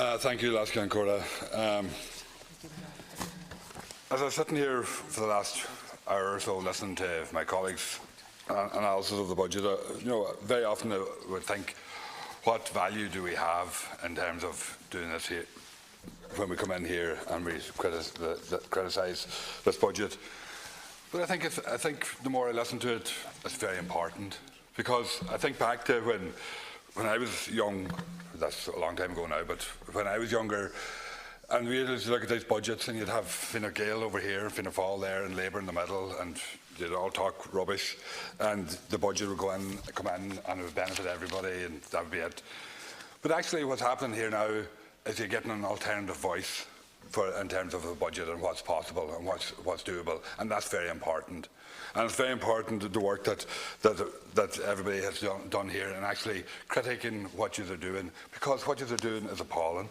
Thank you, Lasca and Cora. As I was sitting here for the last hour or so listening to my colleagues' analysis of the budget, very often I would think, what value do we have in terms of doing this here when we come in here and we criticise this budget? But I think the more I listen to it, it's very important, because I think back to when I was young. That's a long time ago now, but when I was younger, and we used to look at these budgets, and you'd have Fianna Gael over here, Fianna Fáil there, and Labour in the middle, and they'd all talk rubbish, and the budget would come in, and it would benefit everybody, and that would be it. But actually, what's happening here now is you're getting an alternative voice in terms of the budget and what's possible and what's doable, and that's very important. And it's very important, the work that everybody has done here, and actually critiquing what you're doing, because what you're doing is appalling.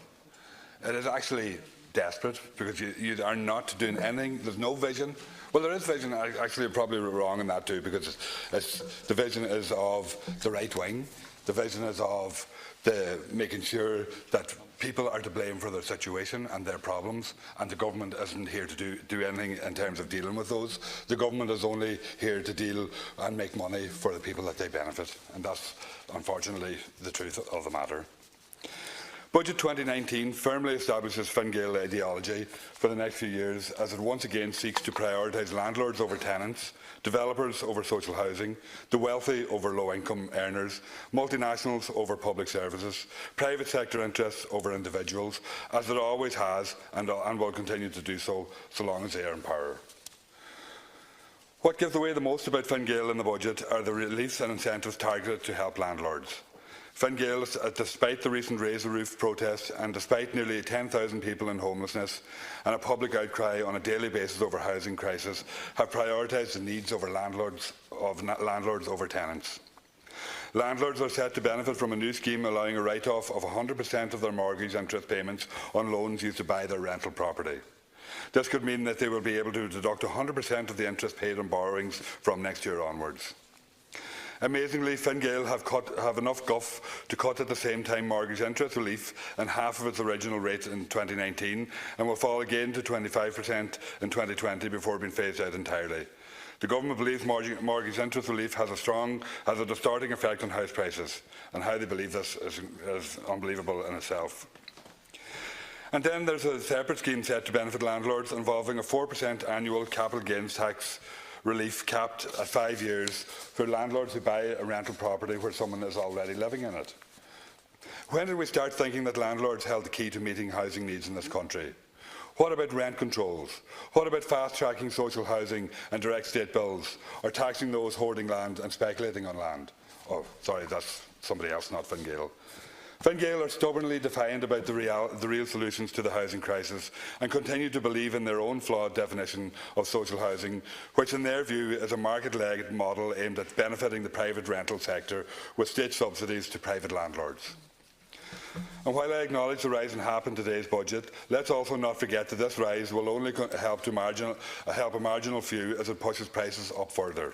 It is actually desperate, because you are not doing anything. There's no vision. Well, there is vision. Actually, you're probably wrong in that too, because the vision is of the right wing. The vision is of making sure that people are to blame for their situation and their problems, and the government isn't here to do anything in terms of dealing with those. The government is only here to deal and make money for the people that they benefit, and that's unfortunately the truth of the matter. Budget 2019 firmly establishes Fine Gael ideology for the next few years, as it once again seeks to prioritise landlords over tenants, developers over social housing, the wealthy over low-income earners, multinationals over public services, private sector interests over individuals, as it always has and will continue to do so long as they are in power. What gives away the most about Fine Gael in the budget are the reliefs and incentives targeted to help landlords. Fine Gael, despite the recent Raise the Roof protests and despite nearly 10,000 people in homelessness and a public outcry on a daily basis over housing crisis, have prioritised the needs of landlords over tenants. Landlords are set to benefit from a new scheme allowing a write-off of 100% of their mortgage interest payments on loans used to buy their rental property. This could mean that they will be able to deduct 100% of the interest paid on borrowings from next year onwards. Amazingly, Fine Gael have enough guff to cut at the same time mortgage interest relief in half of its original rate in 2019, and will fall again to 25% in 2020 before being phased out entirely. The government believes mortgage interest relief has a distorting effect on house prices, and how they believe this is unbelievable in itself. And then there's a separate scheme set to benefit landlords involving a 4% annual capital gains tax relief capped at 5 years for landlords who buy a rental property where someone is already living in it. When did we start thinking that landlords held the key to meeting housing needs in this country? What about rent controls? What about fast-tracking social housing and direct state bills, or taxing those hoarding land and speculating on land? Oh, sorry, that's somebody else, not Fine Gael. Fine Gael are stubbornly defiant about the real solutions to the housing crisis, and continue to believe in their own flawed definition of social housing, which in their view is a market-led model aimed at benefiting the private rental sector with state subsidies to private landlords. And while I acknowledge the rise in HAP in today's budget, let's also not forget that this rise will only help a marginal few as it pushes prices up further.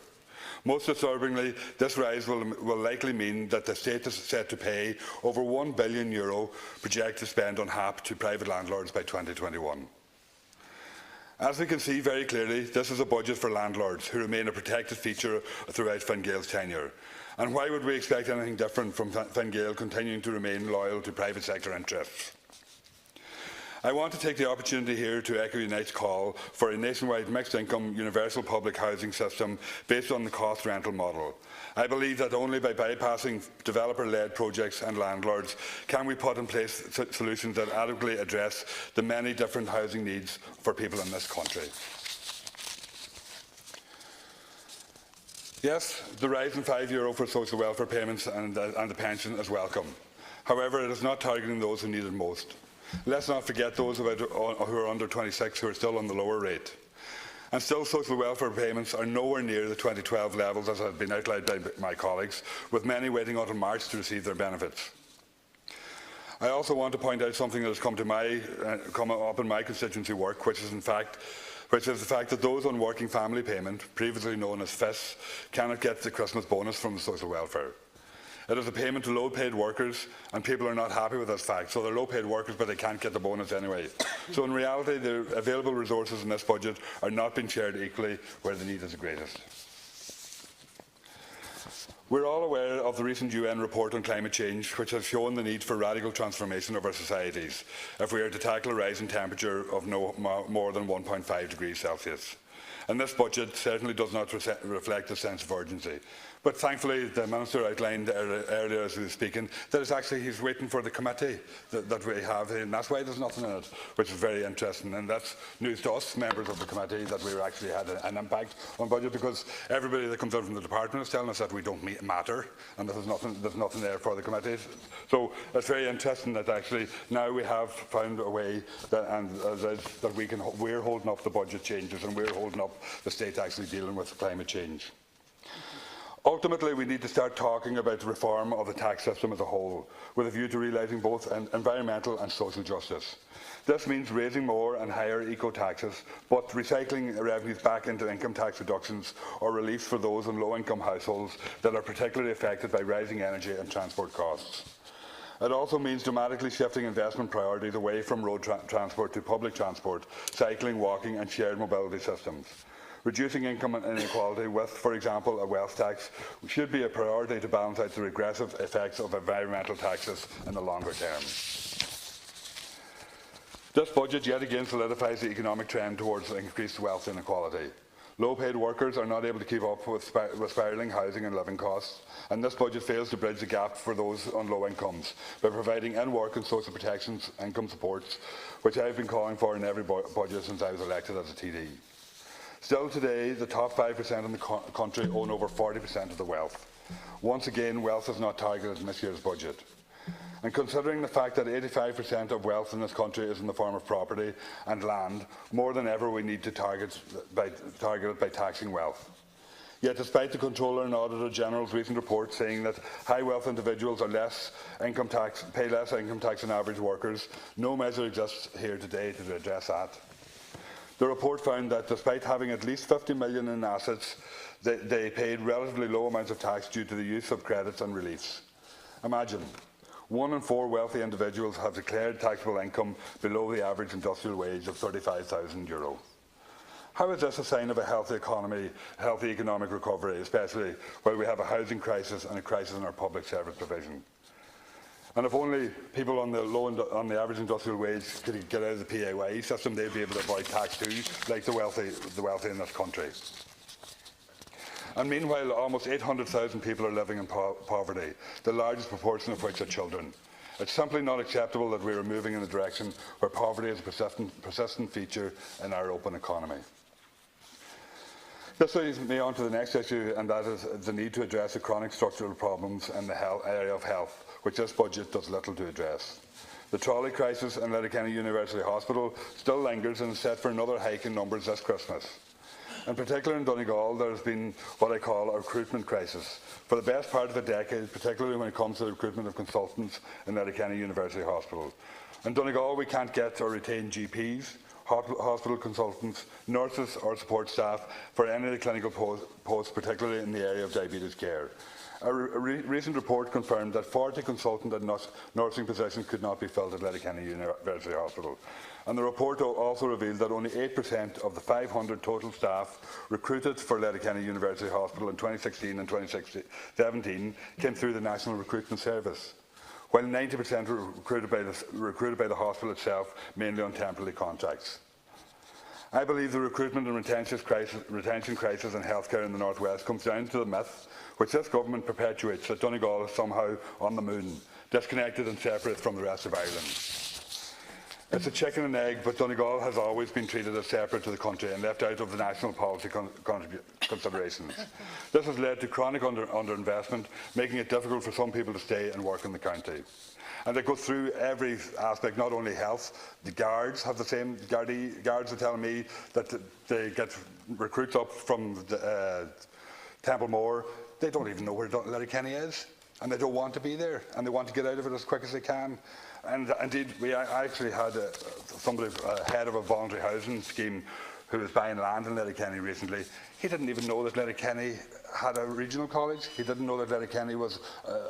Most disturbingly, this rise will likely mean that the state is set to pay over €1 billion projected spend on HAP to private landlords by 2021. As we can see very clearly, this is a budget for landlords who remain a protected feature throughout Fine Gael's tenure. And why would we expect anything different from Fine Gael continuing to remain loyal to private sector interests? I want to take the opportunity here to echo Unite's call for a nationwide mixed-income universal public housing system based on the cost rental model. I believe that only by bypassing developer-led projects and landlords can we put in place solutions that adequately address the many different housing needs for people in this country. Yes, the rise in €5 for social welfare payments and the pension is welcome. However, it is not targeting those who need it most. Let's not forget those who are under 26 who are still on the lower rate. And still, social welfare payments are nowhere near the 2012 levels, as have been outlined by my colleagues, with many waiting until March to receive their benefits. I also want to point out something that has come up in my constituency work, which is the fact that those on working family payment, previously known as FIS, cannot get the Christmas bonus from the social welfare. It is a payment to low-paid workers, and people are not happy with this fact. So they're low-paid workers, but they can't get the bonus anyway. So in reality, the available resources in this budget are not being shared equally where the need is the greatest. We're all aware of the recent UN report on climate change, which has shown the need for radical transformation of our societies if we are to tackle a rise in temperature of no more than 1.5 degrees Celsius. And this budget certainly does not reflect a sense of urgency. But thankfully, the Minister outlined earlier as he was speaking that he's waiting for the committee that we have, and that's why there's nothing in it, which is very interesting. And that's news to us, members of the committee, that we actually had an impact on budget, because everybody that comes out from the department is telling us that we don't matter, and there's nothing there for the committee. So it's very interesting that actually now we have found a way that we're holding up the budget changes, and we're holding up the state actually dealing with climate change. Ultimately, we need to start talking about the reform of the tax system as a whole, with a view to realising both environmental and social justice. This means raising more and higher eco-taxes, but recycling revenues back into income tax reductions or relief for those in low-income households that are particularly affected by rising energy and transport costs. It also means dramatically shifting investment priorities away from road transport to public transport, cycling, walking and shared mobility systems. Reducing income inequality with, for example, a wealth tax should be a priority to balance out the regressive effects of environmental taxes in the longer term. This budget yet again solidifies the economic trend towards increased wealth inequality. Low-paid workers are not able to keep up with spiralling housing and living costs, and this budget fails to bridge the gap for those on low incomes by providing in-work and social protections income supports, which I have been calling for in every budget since I was elected as a TD. Still today, the top 5% in the country own over 40% of the wealth. Once again, wealth is not targeted in this year's budget. And considering the fact that 85% of wealth in this country is in the form of property and land, more than ever we need to target it by taxing wealth. Yet despite the Controller and Auditor General's recent report saying that high wealth individuals pay less income tax than average workers, no measure exists here today to address that. The report found that despite having at least 50 million in assets, they paid relatively low amounts of tax due to the use of credits and reliefs. Imagine, 1 in 4 wealthy individuals have declared taxable income below the average industrial wage of €35,000. How is this a sign of a healthy economy, healthy economic recovery, especially while we have a housing crisis and a crisis in our public service provision? And if only people on the average industrial wage could get out of the PAYE system, they'd be able to avoid tax too, like the wealthy in this country. And meanwhile, almost 800,000 people are living in poverty, the largest proportion of which are children. It's simply not acceptable that we are moving in a direction where poverty is a persistent feature in our open economy. This leads me on to the next issue, and that is the need to address the chronic structural problems in the area of health, which this budget does little to address. The trolley crisis in Letterkenny University Hospital still lingers and is set for another hike in numbers this Christmas. In particular in Donegal, there has been what I call a recruitment crisis for the best part of a decade, particularly when it comes to the recruitment of consultants in Letterkenny University Hospital. In Donegal, we can't get or retain GPs, hospital consultants, nurses or support staff for any of the clinical posts, particularly in the area of diabetes care. A recent report confirmed that 40 consultant and nursing positions could not be filled at Letterkenny University Hospital. And the report also revealed that only 8% of the 500 total staff recruited for Letterkenny University Hospital in 2016 and 2017 came through the National Recruitment Service, while 90% were recruited by the hospital itself, mainly on temporary contracts. I believe the recruitment and retention crisis in healthcare in the North West comes down to the myth, which this government perpetuates, that Donegal is somehow on the moon, disconnected and separate from the rest of Ireland. It's a chicken and egg, but Donegal has always been treated as separate to the country and left out of the national policy considerations. This has led to chronic underinvestment, making it difficult for some people to stay and work in the county. And they go through every aspect, not only health. The guards have the same. Guards are telling me that they get recruits up from Templemore. They don't even know where Letterkenny is, and they don't want to be there, and they want to get out of it as quick as they can. And indeed, I actually had somebody, head of a voluntary housing scheme, who was buying land in Letterkenny recently, he didn't even know that Letterkenny had a regional college. He didn't know that Letterkenny was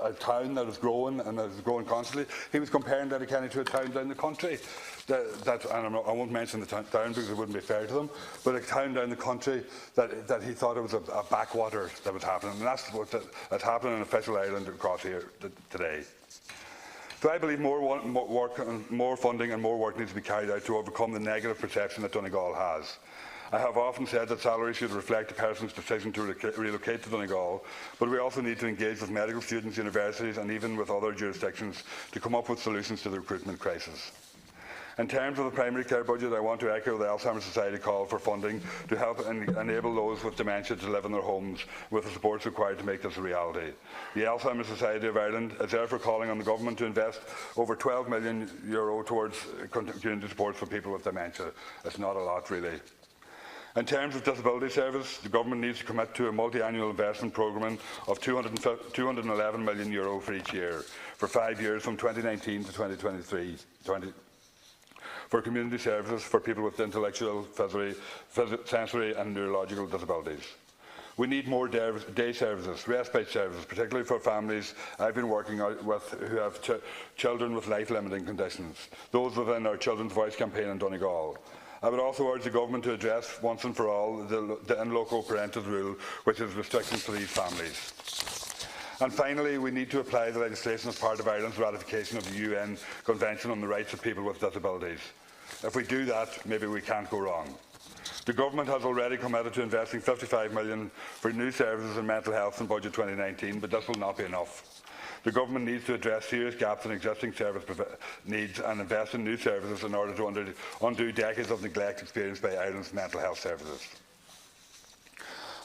a town that was growing and that was growing constantly. He was comparing Letterkenny to a town down the country. And I won't mention the town because it wouldn't be fair to them, but a town down the country that he thought it was a backwater that was happening. And that's what's happening in official Ireland across here today. So I believe more funding and more work needs to be carried out to overcome the negative perception that Donegal has. I have often said that salaries should reflect a person's decision to relocate to Donegal, but we also need to engage with medical students, universities and even with other jurisdictions to come up with solutions to the recruitment crisis. In terms of the primary care budget, I want to echo the Alzheimer's Society call for funding to help enable those with dementia to live in their homes with the supports required to make this a reality. The Alzheimer's Society of Ireland is therefore calling on the government to invest over €12 million towards community supports for people with dementia. It's not a lot, really. In terms of disability service, the government needs to commit to a multi-annual investment programme of €211 million for each year, for 5 years from 2019 to 2023. For community services for people with intellectual, sensory and neurological disabilities. We need more day services, respite services, particularly for families I've been working with who have children with life-limiting conditions, those within our Children's Voice campaign in Donegal. I would also urge the government to address once and for all the in loco parental rule, which is restrictions for these families. And finally, we need to apply the legislation as part of Ireland's ratification of the UN Convention on the Rights of People with Disabilities. If we do that, maybe we can't go wrong. The government has already committed to investing €55 million for new services in mental health in budget 2019, but this will not be enough. The government needs to address serious gaps in existing service needs and invest in new services in order to undo decades of neglect experienced by Ireland's mental health services.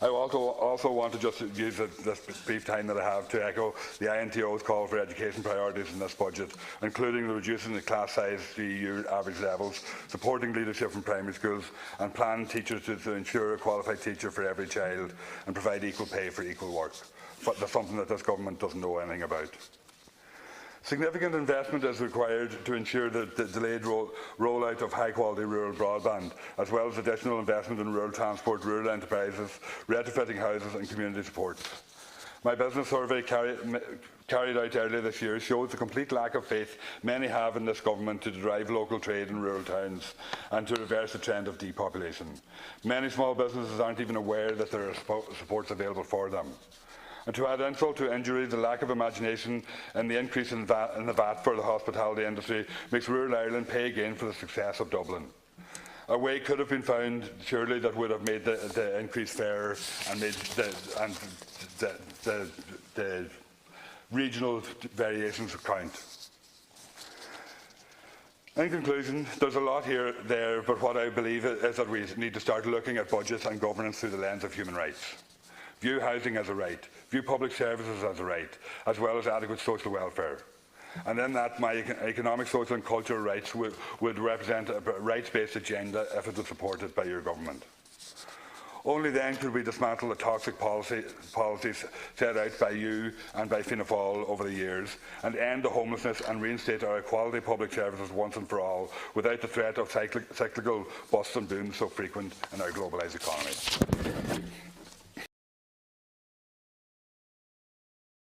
I also want to just use this brief time that I have to echo the INTO's call for education priorities in this budget, including the reducing the class size to EU average levels, supporting leadership in primary schools, and planning teachers to ensure a qualified teacher for every child and provide equal pay for equal work. But that's something that this government doesn't know anything about. Significant investment is required to ensure the delayed rollout of high-quality rural broadband, as well as additional investment in rural transport, rural enterprises, retrofitting houses and community supports. My business survey carried out earlier this year shows the complete lack of faith many have in this government to drive local trade in rural towns and to reverse the trend of depopulation. Many small businesses aren't even aware that there are supports available for them. And to add insult to injury, the lack of imagination and the increase in the VAT for the hospitality industry makes rural Ireland pay again for the success of Dublin. A way could have been found, surely, that would have made the increase fairer and made the regional variations count. In conclusion, there's a lot there, but what I believe is that we need to start looking at budgets and governance through the lens of human rights. View housing as a right, view public services as a right, as well as adequate social welfare. And in that, my economic, social and cultural rights would represent a rights-based agenda if it was supported by your government. Only then could we dismantle the toxic policies set out by you and by Fianna Fáil over the years, and end the homelessness and reinstate our quality public services once and for all, without the threat of cyclical busts and booms so frequent in our globalised economy.